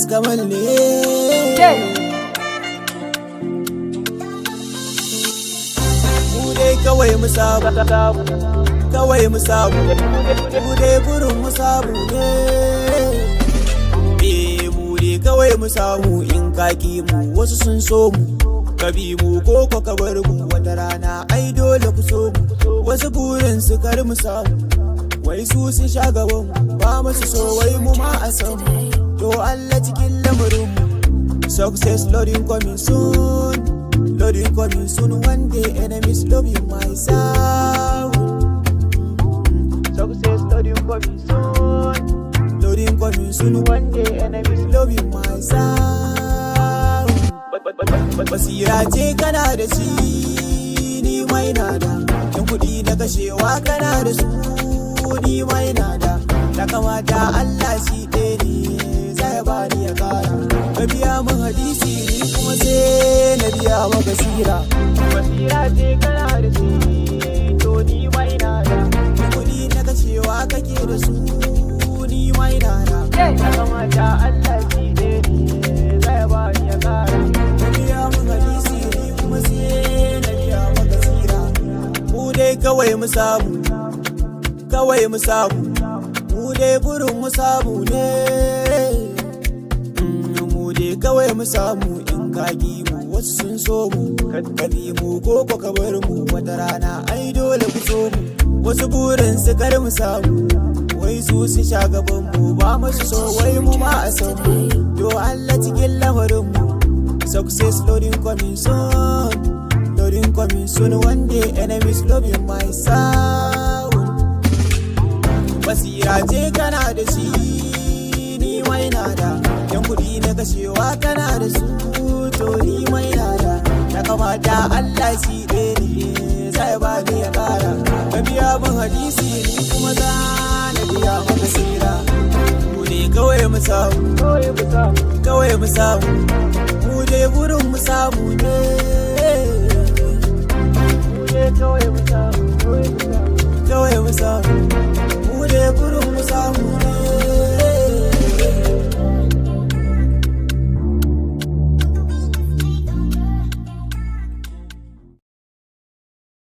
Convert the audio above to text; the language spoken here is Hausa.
S Kamal ne. Mu dai kawai mu samu, kawai mu samu, mu dai burin mu samu ne. Mu dai kawai mu samu, in kaki mu wasu sun so mu, ka bi mu ko ka bar mu, wata rana ai dole ku so mu. Wasu burin su kar mu samu, wai su sun sha gaban mu, ba masu so wai mu ma a san mu. To Allah cikin lamarin mu, success loading coming soon, loading coming soon. One day enemies loving my sound. Success loading coming soon, loading coming soon. One day enemies loving my sound. Basira ce kana da shi, ni mai nada. Yan kuɗi na kashewa kana da su, ni mai nada. Na kamata Allah shi ɗaya ne, zai bani ya kara. Ka biya min hadisi ni kuma sai na biya wa basira. Basira ce kana da shi, to ni mai nada. Yan kuɗi na kashewa kake da su, ni mai nada. Na kamata Allah shi ɗaya ne, zai bani ya kara. Ka biya min hadisi ni kuma sai na biya wa basira. Mu dai kawai mu samu, kawai mu samu, mu dai burin mu samu ne. Mu dai kawai mu samu, in kaki mu wasu sun so mu, ka bi mu ko ka bar mu, wata rana ai dole ku so mu. Wasu burin su kar mu samu, wai su sha gaban mu, ba masu so wai mu ma a san mu. To Allah cikin lamarin mu, success loading coming soon, loading coming soon. One day enemies loving my sound. Basira ce kana da shi, ni mai nada. Yan kuɗi na kashewa kana da su, to ni mai nada. Na kamata Allah shi ɗaya ne, zai ba ni ya ƙara. Ka biya min hadisi ni kuma za na biya maka sira. Mu ne kawai mu samu, kawai mu samu, mu dai burin mu samu ne. Mu dai kawai mu samu, kawai mu samu, mu dai burin mu samu.